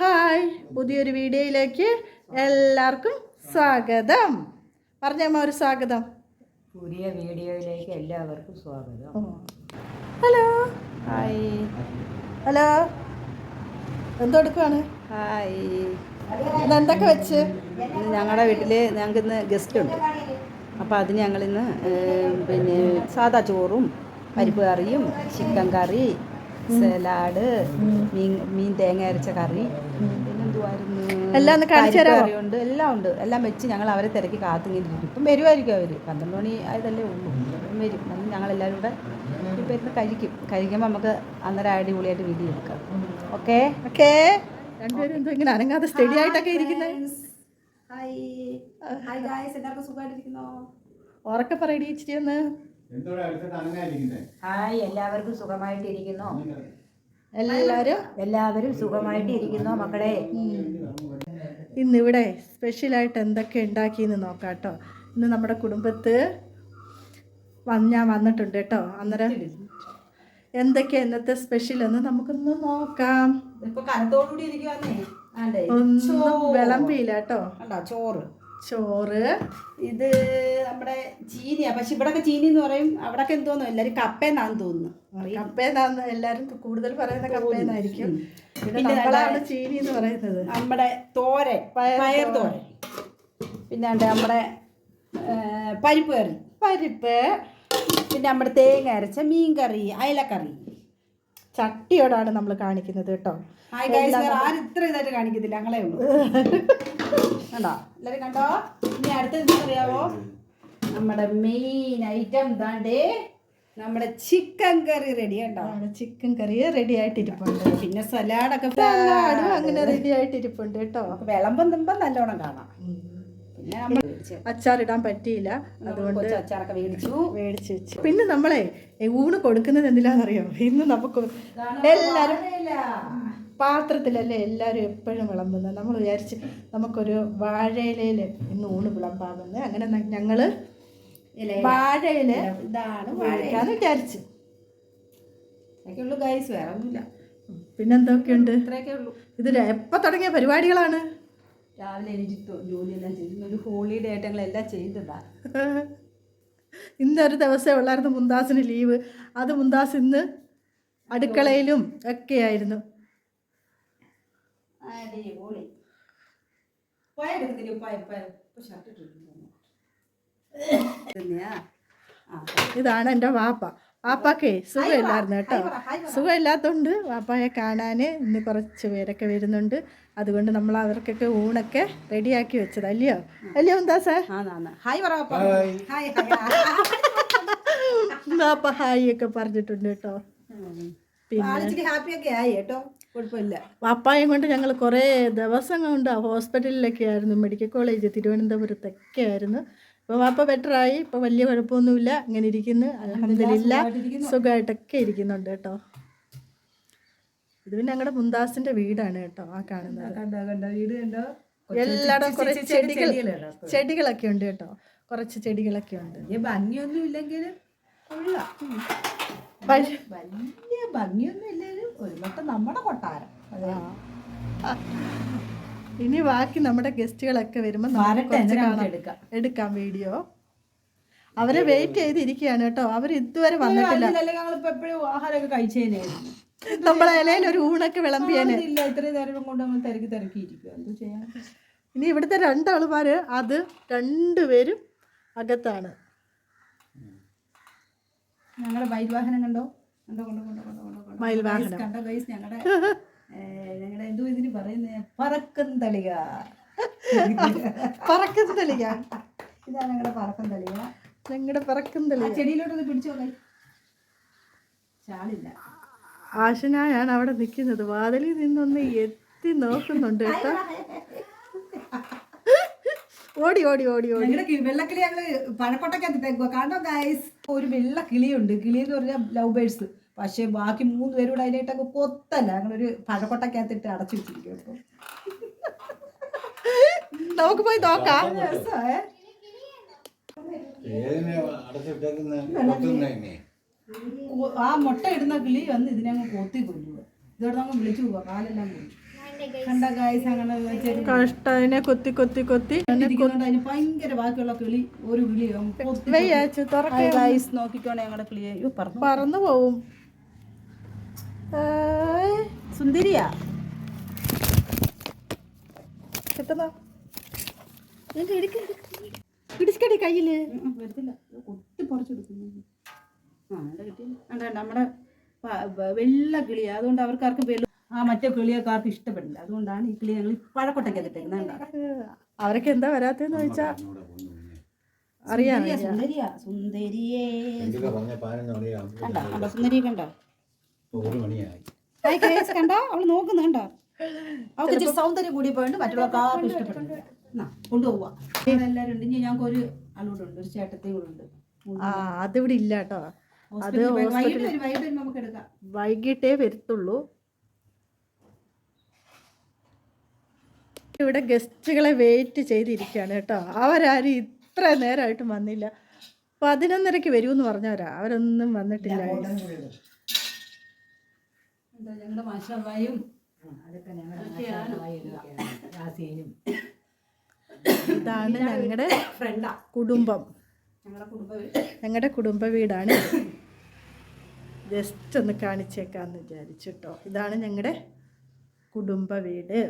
Hi, പുതിയൊരു വീഡിയോയിലേക്ക് എല്ലാവർക്കും സ്വാഗതം. പറഞ്ഞമ്മ ഒരു സ്വാഗതം. പുതിയ വീഡിയോയിലേക്ക് എല്ലാവർക്കും സ്വാഗതം. ഹലോ. ഹായ്. ഹലോ. എന്തെടുക്കുവാണ്? ഹായ്. ഇതെന്തൊക്കെ വെച്ച്? ഞങ്ങളുടെ വീട്ടിൽ ഞങ്ങൾക്ക് ഇന്ന് ഗസ്റ്റ് ഉണ്ട്. അപ്പോൾ അതിന് ഞങ്ങളിന്ന് സാദാ ചോറും പരിപ്പ് കറിയും ചിക്കൻ കറി, സലാഡ്, മീൻ തേങ്ങ അരച്ച കറി, പിന്നെന്തുവായിരുന്നു, കറിയുണ്ട്, എല്ലാം ഉണ്ട്. എല്ലാം വെച്ച് ഞങ്ങൾ അവരെ തിരക്കി കാത്തിങ്ങിട്ടിരിക്കും. ഇപ്പം വരുമായിരിക്കും അവർ. 12 മണി ആയതല്ലേ ഉള്ളൂ. വരും. ഞങ്ങളെല്ലാവരും കൂടെ ഇപ്പം ഇരുന്ന് കഴിക്കുമ്പോൾ നമുക്ക് അന്നേരം അടിപൊളിയായിട്ട് വീഡിയോ എടുക്കാം. Okay okay. രണ്ടുപേരും എന്തോ ഇങ്ങനെ അനങ്ങാതെ സ്റ്റഡി ആയിട്ടൊക്കെ ഇരിക്കുന്നത്. എല്ലാവർക്കും സുഖമായിട്ടിരിക്കുന്നോ? ഉറക്കെ പറയടി ഇച്ചിരി ഒന്ന്. ഹായ്, എല്ലാവർക്കും സുഖമായിട്ടിരിക്കുന്നു. എല്ലാവരും സുഖമായിട്ട് ഇരിക്കുന്നു മക്കളെ. ഇന്നിവിടെ സ്പെഷ്യലായിട്ട് എന്തൊക്കെ ഉണ്ടാക്കിയെന്ന് നോക്കാം കേട്ടോ. ഇന്ന് നമ്മുടെ കുടുംബത്ത് ഞാൻ വന്നിട്ടുണ്ട് കേട്ടോ. അന്നേരം എന്തൊക്കെയാ ഇന്നത്തെ സ്പെഷ്യൽ എന്ന് നമുക്കൊന്ന് നോക്കാം. ഒന്നും വിളമ്പിയില്ല കേട്ടോ. ചോറ് ഇത് നമ്മുടെ ചീനിയാ. പക്ഷെ ഇവിടൊക്കെ ചീനി എന്ന് പറയും, അവിടൊക്കെ എന്തോന്നു എല്ലാവരും കപ്പേന്നാന്ന് തോന്നുന്നു. കപ്പേന്നാന്ന് എല്ലാവരും കൂടുതൽ പറയുന്ന കപ്പേന്നായിരിക്കും. നമ്മളാണ് ചീനി എന്ന് പറയുന്നത്. നമ്മുടെ തോരൻ, പയർ തോരൻ. പിന്നെ നമ്മുടെ പരിപ്പ് കറി, പിന്നെ നമ്മുടെ തേങ്ങ അരച്ച മീൻ കറി, അയലക്കറി. ചട്ടിയോടാണ് നമ്മൾ കാണിക്കുന്നത് കേട്ടോ. ആരും ഇത്ര ഇതായിട്ട് കാണിക്കത്തില്ല, ഞങ്ങളെ ഉള്ളൂ. കണ്ടോ, എല്ലാവരും കണ്ടോ? ഇനി അടുത്തത് എന്താണെന്നറിയാവോ? നമ്മുടെ മെയിൻ ഐറ്റം എന്താണ്ടേ, നമ്മുടെ ചിക്കൻ കറി റെഡി. കണ്ടോ, ചിക്കൻ കറി റെഡി ആയിട്ടിരിപ്പുണ്ട്. പിന്നെ സലാഡും അങ്ങനെ റെഡി ആയിട്ടിരിപ്പുണ്ട് കേട്ടോ. വിളമ്പം നല്ലോണം കാണാം. പിന്നെ നമ്മൾ അച്ചാറിടാൻ പറ്റിയില്ല, അതുകൊണ്ട് അച്ചാറൊക്കെ മേടിച്ചു വെച്ചു. പിന്നെ നമ്മളെ ഊണ് കൊടുക്കുന്നത് എന്തിനാണെന്നറിയോ? ഇന്ന് നമുക്ക് എല്ലാവരും പാത്രത്തിലല്ലേ എല്ലാവരും എപ്പോഴും വിളമ്പുന്നത്. നമ്മൾ വിചാരിച്ച് നമുക്കൊരു വാഴയിലയിൽ ഇന്ന് ഊണ് വിളമ്പാമെന്ന്. അങ്ങനെ ഞങ്ങൾ വാഴയില വാഴയ്ക്കാന്ന് വിചാരിച്ചു. ഉള്ളൂ ഗൈസ്, വേറെ ഒന്നുമില്ല. പിന്നെന്തൊക്കെയുണ്ട്? ഇത്രയൊക്കെ ഉള്ളൂ. ഇത് എപ്പോൾ തുടങ്ങിയ പരിപാടികളാണ്? രാവിലെ എനിക്ക് ജോലിയെല്ലാം ചെയ്തു. ഒരു ഹോളിഡേ ആയിട്ട് ഞങ്ങളെല്ലാം ചെയ്തതാ. ഇന്നൊരു ദിവസമേ ഉള്ളായിരുന്നു മുന്താസിന് ലീവ്. അത് മുന്താസ് ഇന്ന് അടുക്കളയിലും ഒക്കെയായിരുന്നു. ഇതാണ് എൻ്റെ വാപ്പ. വാപ്പാക്കേ സുഖമില്ലായിരുന്നു കേട്ടോ. സുഖമില്ലാത്തതുകൊണ്ട് വാപ്പായെ കാണാൻ ഇന്ന് കുറച്ച് പേരൊക്കെ വരുന്നുണ്ട്. അതുകൊണ്ട് നമ്മൾ അവർക്കൊക്കെ ഊണൊക്കെ റെഡിയാക്കി വെച്ചത്. അല്ലയോ മുന്താസേ? വാപ്പ ഹായ് ഒക്കെ പറഞ്ഞിട്ടുണ്ട് കേട്ടോ. പിന്നെ ഹാപ്പിയൊക്കെ ആയി കേട്ടോ, കുഴപ്പമില്ല. വാപ്പായും കൊണ്ട് ഞങ്ങൾ കുറേ ദിവസം കൊണ്ട് ഹോസ്പിറ്റലിലൊക്കെ ആയിരുന്നു, മെഡിക്കൽ കോളേജ് തിരുവനന്തപുരത്തൊക്കെ ആയിരുന്നു. ഇപ്പോൾ വാപ്പ ബെറ്ററായി, ഇപ്പോൾ വലിയ കുഴപ്പമൊന്നുമില്ല, ഇങ്ങനെ ഇരിക്കുന്നു. അൽഹംദുലില്ലാഹ് സുഖമായിട്ടൊക്കെ ഇരിക്കുന്നുണ്ട് കേട്ടോ. ഇത് പിന്നെ ഞങ്ങളുടെ മുന്താസിൻ്റെ വീടാണ് കേട്ടോ. ആ കാണുന്നത് വീട് കണ്ടോ? എല്ലായിടം കുറച്ച് ചെടികളൊക്കെ ഉണ്ട് കേട്ടോ. കുറച്ച് ചെടികളൊക്കെ ഉണ്ട്. ഭംഗിയൊന്നും ഇല്ലെങ്കിലും വലിയ ഭംഗിയൊന്നും ഇല്ലെങ്കിലും ഒരു വട്ടം നമ്മുടെ കൊട്ടാരം. ഇനി ബാക്കി നമ്മുടെ ഗസ്റ്റുകളൊക്കെ വരുമ്പോൾ എടുക്കാം വീഡിയോ. അവരെ വെയിറ്റ് ചെയ്തിരിക്കുകയാണ് കേട്ടോ. അവർ ഇതുവരെ വന്നിട്ടില്ല. ഞങ്ങളിപ്പോൾ എപ്പോഴും ആഹാരമൊക്കെ കഴിച്ചേനായിരുന്നു. നമ്മളെ ഇലയിൽ ഒരു ഊണൊക്കെ വിളമ്പിയേനെ. ഇത്രയും നേരം കൊണ്ട് നമ്മൾ തിരക്കിയിരിക്കുക. എന്ത് ചെയ്യാൻ? ഇനി ഇവിടുത്തെ രണ്ടാളുമാർ അത് രണ്ടുപേരും അകത്താണ്. ഞങ്ങളുടെ മയിൽവാഹനം കണ്ടോ? മയിൽവാഹനം കണ്ടോ ഗൈസ്? ഞങ്ങളുടെ എന്തോ ഇതിന് പറയുന്നത് പറക്കും തളിക. ഇതാണ് ഞങ്ങളുടെ പറക്കും തളിക. ഞങ്ങളുടെ പറക്കും തളിക. ചെടിയിലോട്ടൊന്ന് പിടിച്ചോ കൈ. ചാളില്ല. ആശനായാണ് അവിടെ നിൽക്കുന്നത്. വാതിലിൽ നിന്നൊന്ന് എത്തി നോക്കുന്നുണ്ട് കേട്ടോ. ഓടി വെള്ളക്കിളി ഞങ്ങള് പഴക്കൊട്ടക്കകത്ത് കാണോ ഗൈസ്? ഒരു വെള്ള കിളിയുണ്ട്. കിളി എന്ന് പറഞ്ഞാൽ ലവ് ബേഴ്സ്. പക്ഷെ ബാക്കി 3 പേരും കൂടെ അതിനായിട്ടൊക്കെ കൊത്തല്ല. ഞങ്ങളൊരു പഴക്കൊട്ടക്കകത്തിട്ട് അടച്ചു വെച്ചിരിക്കും. അപ്പോൾ നമുക്ക് പോയി നോക്കാം. ആ മുട്ട ഇടുന്ന കിളി വന്ന് ഇതിനങ്ങ് കൊത്തി കൊല്ലുക. ഇതോടെ നമ്മൾ വിളിച്ചു പോവാ. കാലെല്ലാം പോയി. കണ്ട ഗായ്സ് അങ്ങനെ വെച്ചിട്ട് കഷ്ടതിനെ കൊത്തി കൊത്തി കൊത്തി ഇരിക്കുന്നുണ്ട്. അതിന് ഭയങ്കര ബാക്കിയുള്ള കിളി ഒരു കിളിയോ വെയ്യാച്ചു തുറക്ക ഗായ്സ് നോക്കിക്കോണേ ഞങ്ങളുടെ കിളിയെ. അയ്യോ പറഞ്ഞു പറന്നു പോവും. സുന്ദരിയാ കിട്ടുന്നോ പിടിച്ചടി കയ്യില് വരത്തില്ല. കൊത്തി പറിച്ചെടുക്കുന്നു. ആ അവിടെ കിട്ടിയില്ല. കണ്ട നമ്മുടെ വെള്ള കിളിയാ. അതുകൊണ്ട് അവർക്കാർക്കും മറ്റേ കിളിയൊക്കെ ആർക്കും ഇഷ്ടപ്പെടില്ല. അതുകൊണ്ടാണ് ഈ കിളി ഞങ്ങൾ പഴക്കൊട്ടയ്ക്ക് ഇട്ടേക്കുന്നത്. അവരൊക്കെ എന്താ വരാത്തെന്ന് ചോദിച്ചാ അറിയാം. സുന്ദരിയാ സുന്ദരിയേ കണ്ട സുന്ദരിയെ കണ്ടോ കണ്ടോ അവള് നോക്കുന്നു കണ്ടോ. അവൾക്ക് ഇച്ചിരി സൗന്ദര്യം കൂടി പോയിട്ട് മറ്റുള്ളവർക്ക് ആർക്കും ഇഷ്ടപ്പെടുന്നില്ല. കൊണ്ടുപോവാ എല്ലാവരും ഉണ്ട്. ഇനി ഞങ്ങൾക്ക് ഒരു ആളൂടെ ഉണ്ട്, ഒരു ചേട്ടത്തെയും കൂടെ ഉണ്ട്. അതിവിടെ ഇല്ല കേട്ടോ. അത് വൈകിട്ട് നമുക്ക് എടുക്കാം. വൈകിട്ടേ വരത്തുള്ളൂ. ഇവിടെ ഗസ്റ്റുകളെ വെയിറ്റ് ചെയ്തിരിക്കുകയാണ് കേട്ടോ. അവരാരും ഇത്ര നേരമായിട്ടും വന്നില്ല. 11:30 വരുമെന്ന് പറഞ്ഞവരാ, അവരൊന്നും വന്നിട്ടില്ല. ഞങ്ങളുടെ മാഷായും ഇതാണ് ഞങ്ങളുടെ കുടുംബം. ഞങ്ങളുടെ കുടുംബ വീടാണ്. ജസ്റ്റ് ഒന്ന് കാണിച്ചേക്കാന്ന് വിചാരിച്ചിട്ടോ. ഇതാണ് ഞങ്ങളുടെ കുടുംബ വീട്.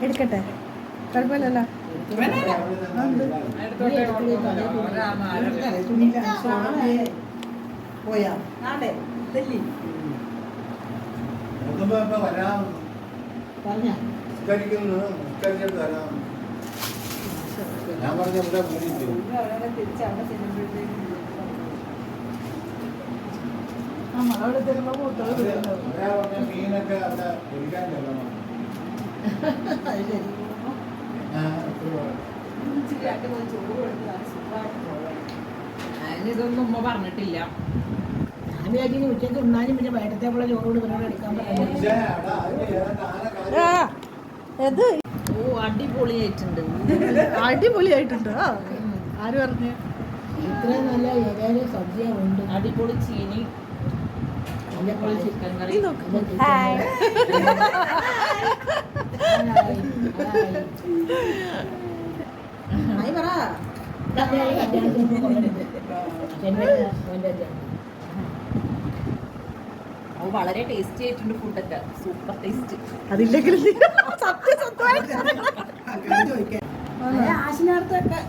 എടുക്കട്ടെ, കുഴപ്പമില്ലല്ലോ. പോയാ നാളെ ഡൽഹി ഇതൊന്നും ഉമ്മ പറഞ്ഞിട്ടില്ല. ഉച്ചക്ക് ഉണ്ണാനും പിന്നെ വൈകിട്ടത്തേക്കുള്ള ചോറോട് ഇവരോട് എടുക്കാൻ ഇത് ഓ അടിപൊളിയായിട്ടുണ്ട്. അടിപൊളിയായിട്ടുണ്ടോ? ആര് പറഞ്ഞു? ഇത്രയും നല്ല ഏതായാലും സദ്യയുണ്ട്. അടിപൊളി ചീനി, അടിപൊളി ചിക്കൻ കറി. വളരെ ടേസ്റ്റി ആയിട്ടുണ്ട്. ഫുഡൊക്കെ സൂപ്പർ ടേസ്റ്റ്. അതില്ലെങ്കിൽ ആശിനാർത്തൊക്കെ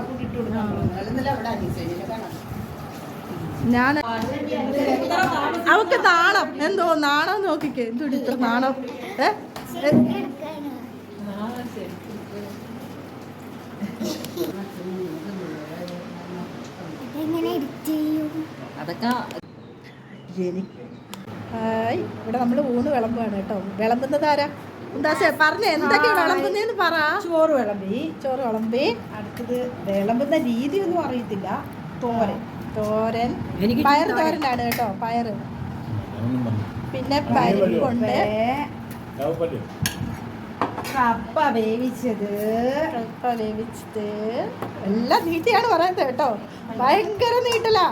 കൂട്ടിട്ട് കൊടുക്കാം. ഞാൻ അവക്ക് നാണം എന്തോ നാണം നോക്കിക്കേ. എന്തുകൊണ്ട് ഇത്ര നാണം? അതൊക്കെ ഇവിടെ നമ്മൾ ഊണ് വിളമ്പാണ് കേട്ടോ. വിളമ്പുന്നത് ആരാ? എന്താ പറഞ്ഞ എന്തൊക്കെയാ വിളമ്പുന്നതെന്ന് പറ. ചോറ് വിളമ്പി. ചോറ് വിളമ്പി. അടുത്തത് വിളമ്പുന്ന രീതി ഒന്നും അറിയത്തില്ല. തോരൻ പയർ തോരനാണ് കേട്ടോ. പയറ് പിന്നെ പരിപ്പുണ്ട്, കപ്പ വേവിച്ചത് എല്ലാം നീട്ടിയാണ് പറയുന്നത് കേട്ടോ. ഭയങ്കര നീട്ടലാ.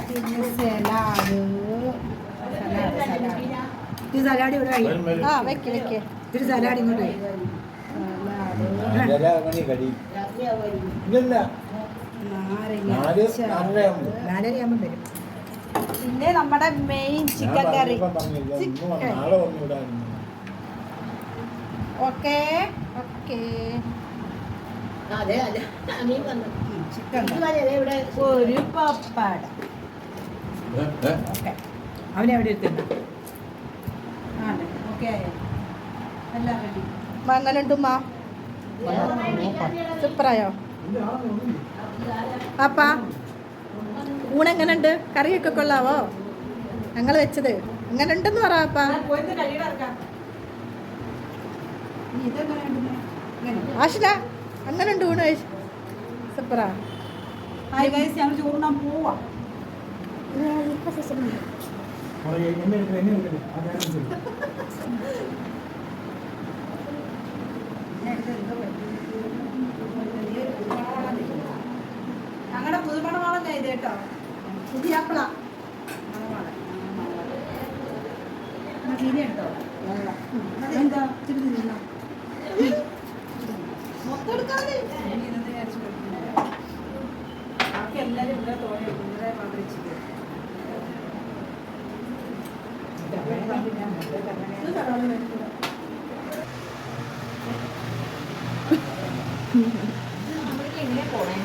പിന്നെ സലാഡ്. ഇത് സലാഡ് ഇവിടെ വെക്ക്. ഇത് സലാഡ് ഇങ്ങോട്ട് പിന്നെ നമ്മുടെ മെയിൻ ചിക്കൻ കറി. ഓക്കെ ചിക്കൻ ഒരു പപ്പാട. അവനെ അവിടെ എത്തുന്നു. ഓക്കെ എല്ലാം റെഡി. മങ്ങനുണ്ടുമ്മാ സൂപ്പറായോ? പാപ്പാ ഊണെങ്ങനുണ്ട്? കറിയൊക്കെ കൊള്ളാവോ? ഞങ്ങൾ വെച്ചത് എങ്ങനെയുണ്ടെന്ന് പറ പാപ്പാ. ആഷില അങ്ങനുണ്ട് ഊണ്? സൂപ്പറാ. ഹായ് ഗൈസ്, ഞങ്ങൾ ചോറുണ്ണാൻ പോവാ. ഞങ്ങളുടെ പുതുമണമാണെന്നാ ഇത് കേട്ടോ. പുതിയാപ്പിള കേട്ടോ. എന്താ മൊത്തം എടുക്കാതെ ബാക്കി എല്ലാവരും ഇവിടെ തോന്നി ഇവിടെ മാത്രം എങ്ങനെ പോണേ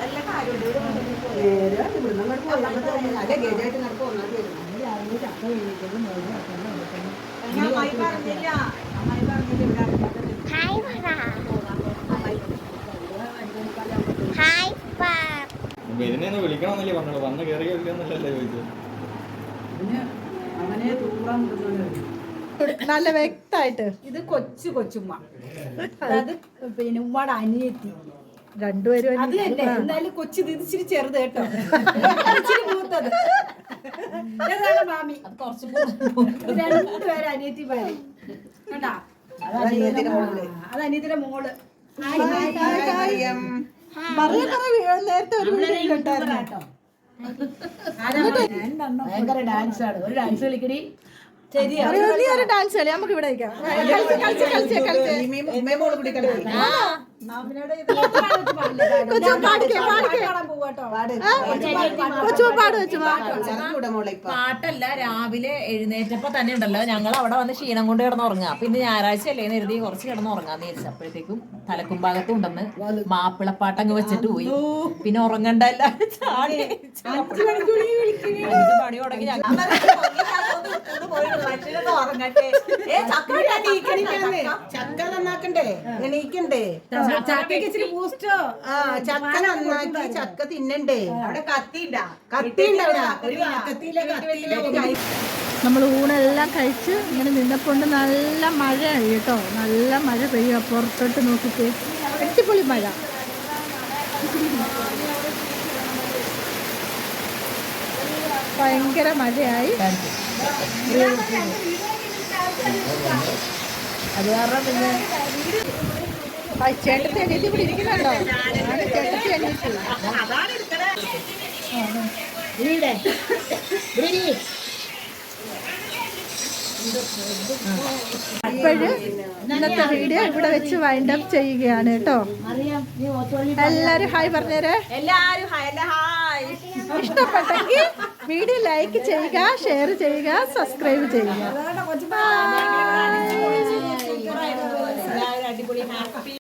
എല്ലാ കാര്യമുണ്ട്. അമ്മായി പറഞ്ഞില്ല ഇതിനെ വിളിക്കണമെന്നല്ലേ പറഞ്ഞോളൂ, വന്ന് കയറിയോ ഇല്ലെന്നല്ലേ ചോദിച്ചത്. അവനെ തൂറാൻ മുട്ടുന്നത് നല്ല വ്യക്തമായിട്ട്. ഇത് കൊച്ചുമ്മ, അത് പിന്നെ ഉമ്മയുടെ അനിയത്തി. രണ്ടുപേരും അത് തന്നെ. എന്നാലും കൊച്ചു തിരിച്ചിരി ചെറുത് കേട്ടോ. ഇച്ചിരി മൂത്തത് ഏതാണ് മാമി. അത് കുറച്ച് രണ്ടുപേരും അനിയത്തിമാര് കണ്ടാ. അത് അനിയത്തിന്റെ മോള്. നേരത്തെ ഒരു വീഡിയോ ഉണ്ടായിരുന്നു. ഭയങ്കര ഡാൻസ് ആണ്. ഒരു ഡാൻസ് കളിക്കടി. ശരിയാ. നീ ഒരു ഡാൻസ് കളി, നമുക്ക് ഇവിടെ ഇരിക്കാം. പാട്ടല്ല, രാവിലെ എഴുന്നേറ്റപ്പോ തന്നെ ഉണ്ടല്ലോ ഞങ്ങൾ അവിടെ വന്ന് ക്ഷീണം കൊണ്ട് കിടന്നുറങ്ങുക. പിന്നെ ഞായറാഴ്ച അല്ലേ കരുതി കുറച്ച് കിടന്നുറങ്ങാന്ന് വിചാരിച്ചപ്പോഴത്തേക്കും തലക്കും ഭാഗത്തും ഉണ്ടെന്ന് മാപ്പിളപ്പാട്ടങ്ങ് വെച്ചിട്ട് പോയി. പിന്നെ ഉറങ്ങണ്ട എല്ലാവരും ചാടി 5 മണി തുടങ്ങി ചക്ക നന്നാക്കണ്ടേ, എണീക്കണ്ടേ, ചക്കക്ക് ബൂസ്റ്റോ. ചക്ക നന്നാക്കി ചക്ക തിന്നണ്ടേ. അവിടെ കത്തിണ്ട നമ്മൾ ഊണെല്ലാം കഴിച്ച് ഇങ്ങനെ നിന്നപ്പോണ്ട് നല്ല മഴയാണ് കേട്ടോ. നല്ല മഴ പെയ്യുക. പുറത്തോട്ട് നോക്കിയിട്ട് അടിപൊളി മഴ. ഭയങ്കര മഴയായി. അത് കാരണം പിന്നെ ചേട്ടത്തി അനിയത്തി ഇവിടെ ഇരിക്കുന്നുണ്ടോ? ചേട്ടത്തി അനിയത്തി അപ്പോഴ് ഇന്നത്തെ വീഡിയോ ഇവിടെ വെച്ച് വൈൻഡ് അപ്പ് ചെയ്യുകയാണ് കേട്ടോ. എല്ലാരും ഹായ് പറഞ്ഞേരെ. എല്ലാരും ഇഷ്ടപ്പെട്ടെങ്കിൽ വീഡിയോ ലൈക്ക് ചെയ്യുക, ഷെയർ ചെയ്യുക, സബ്സ്ക്രൈബ് ചെയ്യുക.